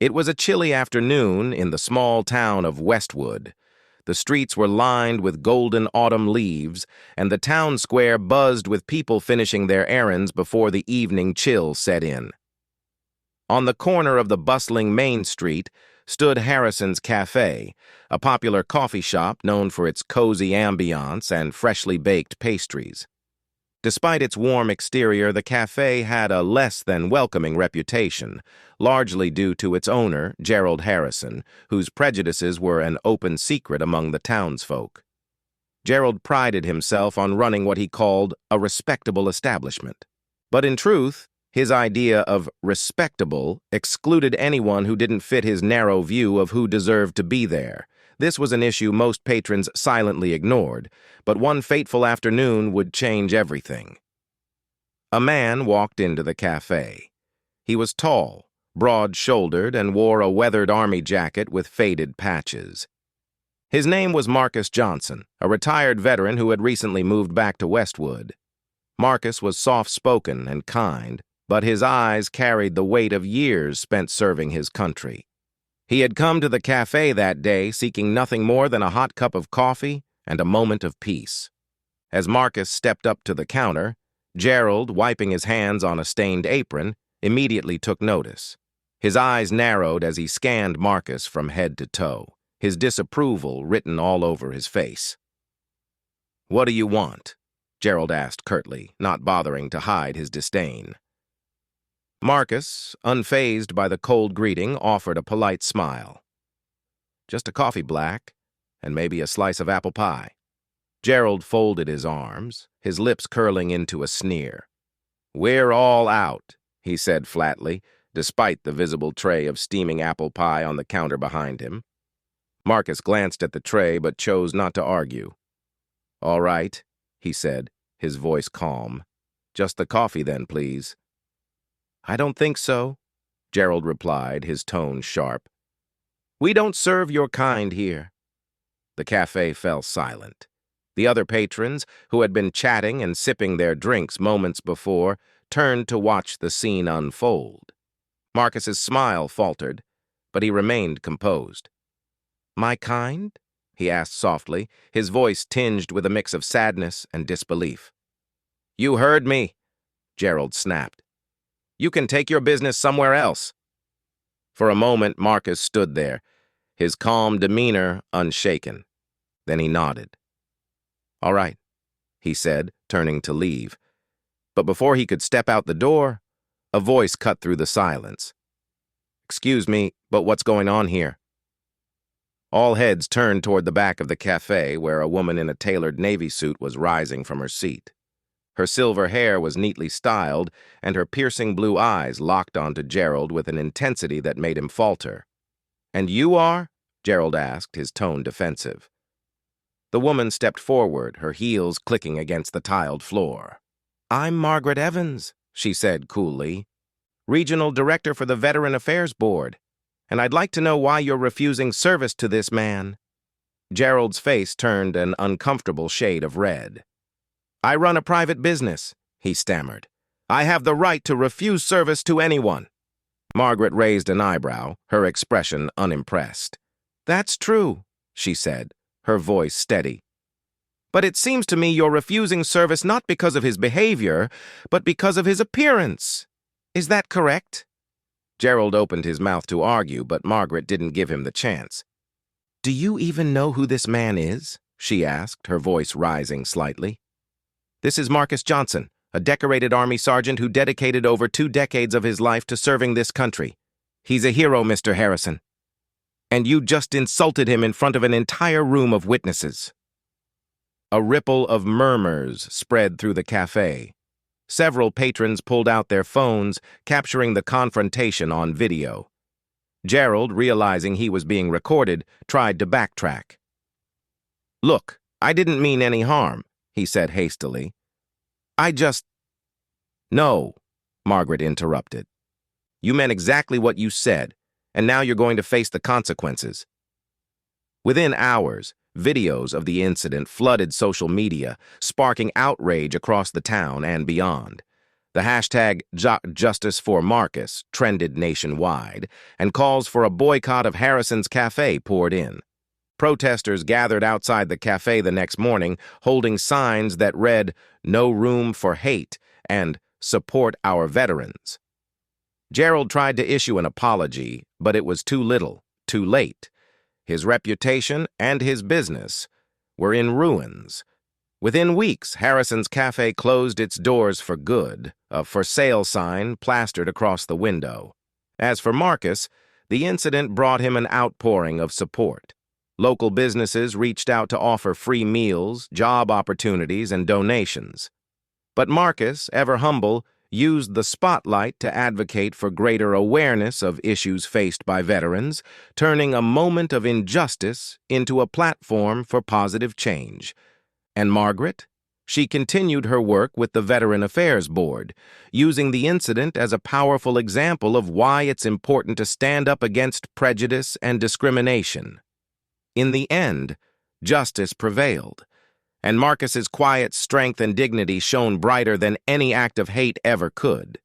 It was a chilly afternoon in the small town of Westwood. The streets were lined with golden autumn leaves, and the town square buzzed with people finishing their errands before the evening chill set in. On the corner of the bustling Main Street stood Harrison's Café, a popular coffee shop known for its cozy ambiance and freshly baked pastries. Despite its warm exterior, the café had a less than welcoming reputation, largely due to its owner, Gerald Harrison, whose prejudices were an open secret among the townsfolk. Gerald prided himself on running what he called a respectable establishment. But in truth, his idea of respectable excluded anyone who didn't fit his narrow view of who deserved to be there. This was an issue most patrons silently ignored, but one fateful afternoon would change everything. A man walked into the cafe. He was tall, broad-shouldered, and wore a weathered army jacket with faded patches. His name was Marcus Johnson, a retired veteran who had recently moved back to Westwood. Marcus was soft-spoken and kind, but his eyes carried the weight of years spent serving his country. He had come to the cafe that day seeking nothing more than a hot cup of coffee and a moment of peace. As Marcus stepped up to the counter, Gerald, wiping his hands on a stained apron, immediately took notice. His eyes narrowed as he scanned Marcus from head to toe, his disapproval written all over his face. "What do you want?" Gerald asked curtly, not bothering to hide his disdain. Marcus, unfazed by the cold greeting, offered a polite smile. "Just a coffee black, and maybe a slice of apple pie." Gerald folded his arms, his lips curling into a sneer. "We're all out," he said flatly, despite the visible tray of steaming apple pie on the counter behind him. Marcus glanced at the tray but chose not to argue. "All right," he said, his voice calm. "Just the coffee then, please." "I don't think so," Gerald replied, his tone sharp. "We don't serve your kind here." The cafe fell silent. The other patrons, who had been chatting and sipping their drinks moments before, turned to watch the scene unfold. Marcus's smile faltered, but he remained composed. "My kind?" he asked softly, his voice tinged with a mix of sadness and disbelief. "You heard me," Gerald snapped. "You can take your business somewhere else." For a moment, Marcus stood there, his calm demeanor unshaken. Then he nodded. "All right," he said, turning to leave. But before he could step out the door, a voice cut through the silence. "Excuse me, but what's going on here?" All heads turned toward the back of the cafe, where a woman in a tailored navy suit was rising from her seat. Her silver hair was neatly styled, and her piercing blue eyes locked onto Gerald with an intensity that made him falter. "And you are?" Gerald asked, his tone defensive. The woman stepped forward, her heels clicking against the tiled floor. "I'm Margaret Evans," she said coolly, "Regional Director for the Veteran Affairs Board, and I'd like to know why you're refusing service to this man." Gerald's face turned an uncomfortable shade of red. "I run a private business," he stammered. "I have the right to refuse service to anyone." Margaret raised an eyebrow, her expression unimpressed. "That's true," she said, her voice steady. "But it seems to me you're refusing service not because of his behavior, but because of his appearance. Is that correct?" Gerald opened his mouth to argue, but Margaret didn't give him the chance. "Do you even know who this man is?" she asked, her voice rising slightly. "This is Marcus Johnson, a decorated Army sergeant who dedicated over 2 decades of his life to serving this country. He's a hero, Mr. Harrison. And you just insulted him in front of an entire room of witnesses." A ripple of murmurs spread through the cafe. Several patrons pulled out their phones, capturing the confrontation on video. Gerald, realizing he was being recorded, tried to backtrack. "Look, I didn't mean any harm," he said hastily. "I just—" "No," Margaret interrupted. "You meant exactly what you said, and now you're going to face the consequences." Within hours, videos of the incident flooded social media, sparking outrage across the town and beyond. The hashtag Justice for Marcus trended nationwide, and calls for a boycott of Harrison's Café poured in. Protesters gathered outside the cafe the next morning, holding signs that read, "No room for hate," and "Support our veterans." Gerald tried to issue an apology, but it was too little, too late. His reputation and his business were in ruins. Within weeks, Harrison's Cafe closed its doors for good, a for sale sign plastered across the window. As for Marcus, the incident brought him an outpouring of support. Local businesses reached out to offer free meals, job opportunities, and donations. But Marcus, ever humble, used the spotlight to advocate for greater awareness of issues faced by veterans, turning a moment of injustice into a platform for positive change. And Margaret? She continued her work with the Veteran Affairs Board, using the incident as a powerful example of why it's important to stand up against prejudice and discrimination. In the end, justice prevailed, and Marcus's quiet strength and dignity shone brighter than any act of hate ever could.